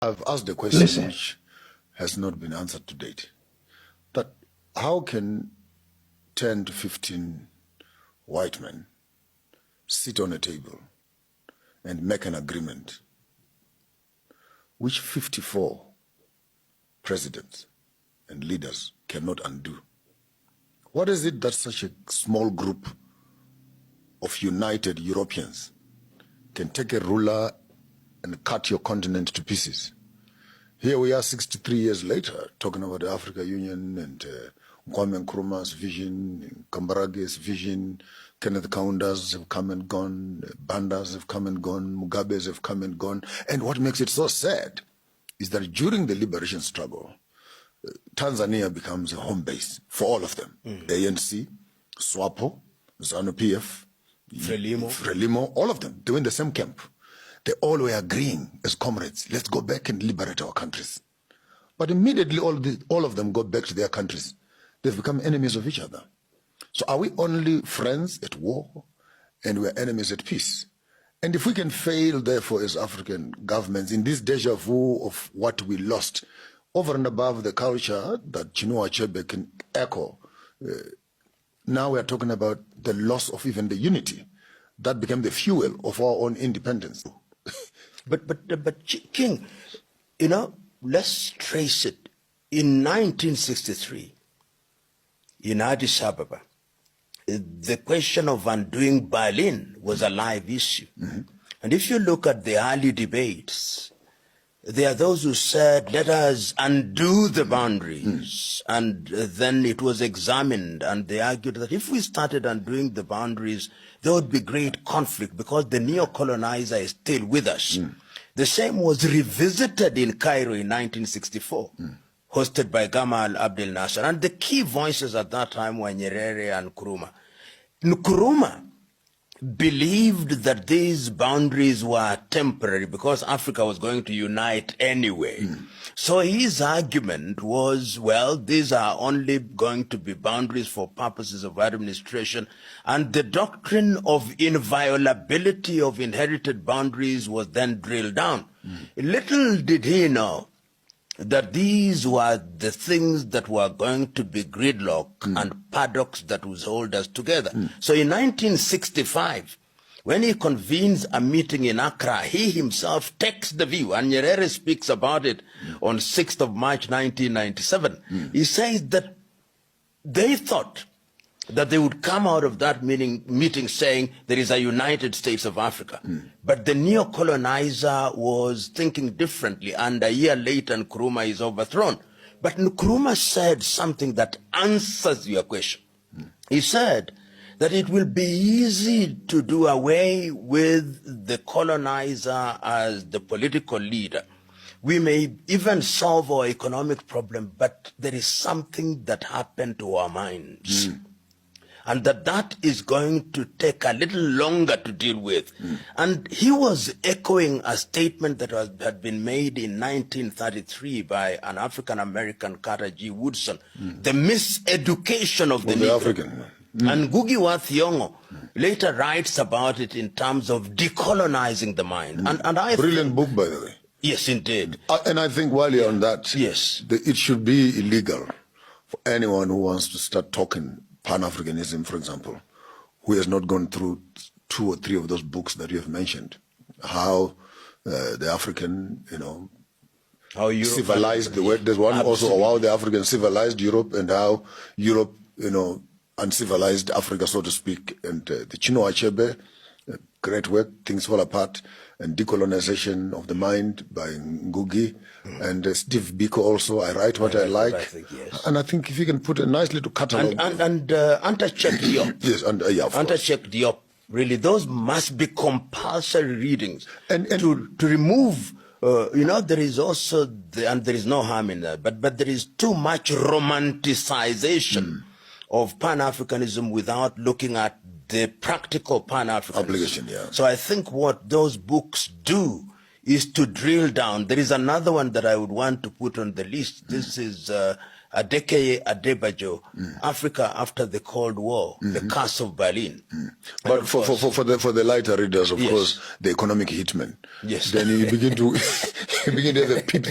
I've asked a question which has not been answered to date. That how can 10 to 15 white men sit on a table and make an agreement which 54 presidents and leaders cannot undo? What is it that such a small group of united Europeans can take a ruler and cut your continent to pieces? Here we are 63 years later talking about the Africa Union and Kwame Nkrumah's vision, Kambarage's vision, Kenneth Kaunda's have come and gone, Banda's have come and gone, Mugabe's have come and gone. And what makes it so sad is that during the liberation struggle, Tanzania becomes a home base for all of them. ANC, SWAPO, ZANU-PF, Frelimo, all of them, they were in the same camp. They all were agreeing as comrades, let's go back and liberate our countries. But immediately all of them go back to their countries. They've become enemies of each other. So are we only friends at war and we're enemies at peace? And if we can fail, therefore, as African governments in this deja vu of what we lost, over and above the culture that Chinua Achebe can echo, now we are talking about the loss of even the unity that became the fuel of our own independence. But King, you know, let's trace it. In 1963, in Addis Ababa, the question of undoing Berlin was a live issue. And if you look at the early debates, there are those who said, let us undo the boundaries. And then it was examined, and they argued that if we started undoing the boundaries, there would be great conflict because the neo-colonizer is still with us. The same was revisited in Cairo in 1964, hosted by Gamal Abdel Nasser. And the key voices at that time were Nyerere and Nkrumah. Nkrumah believed that these boundaries were temporary because Africa was going to unite anyway. So his argument was, well, these are only going to be boundaries for purposes of administration, and the doctrine of inviolability of inherited boundaries was then drilled down. Little did he know that these were the things that were going to be gridlock and paddocks that would hold us together. So in 1965, when he convenes a meeting in Accra, he himself takes the view, and Nyerere speaks about it on 6th of March 1997. He says that they thought that they would come out of that meeting saying there is a United States of Africa. But the neo-colonizer was thinking differently, and a year later Nkrumah is overthrown. But Nkrumah said something that answers your question. He said that it will be easy to do away with the colonizer as the political leader. We may even solve our economic problem, but there is something that happened to our minds. And that is going to take a little longer to deal with. And he was echoing a statement that had been made in 1933 by an African-American, Carter G. Woodson, the miseducation of the Negro. African. And Ngugi wa Thiong'o later writes about it in terms of decolonizing the mind. And I Brilliant book, by the way. Yes, indeed. And I think while you're on that, yes, it should be illegal for anyone who wants to start talking Pan-Africanism, for example, who has not gone through 2 or 3 of those books that you have mentioned. How the African, how Europe civilized the world. There's one also how the African civilized Europe and how Europe, uncivilized Africa, so to speak. And the Chinua Achebe, great work, Things Fall Apart, and Decolonization of the Mind by Ngugi, and Steve Biko also, I Write What I Like. I think, yes. And I think if you can put a nice little catalog. And Anta Cheikh Diop. Yes, Anta Cheikh Diop, really, those must be compulsory readings. And to remove, there is also, and there is no harm in that, but there is too much romanticization of Pan-Africanism without looking at the practical Pan-Africanism. Obligation, yeah. So I think what those books do is to drill down. There is another one that I would want to put on the list. This is Adekeye Adebayo, Africa after the Cold War, the Curse of Berlin. But for the lighter readers, of Yes. course, the economic hitman. Yes. Then you begin to you begin to have a peep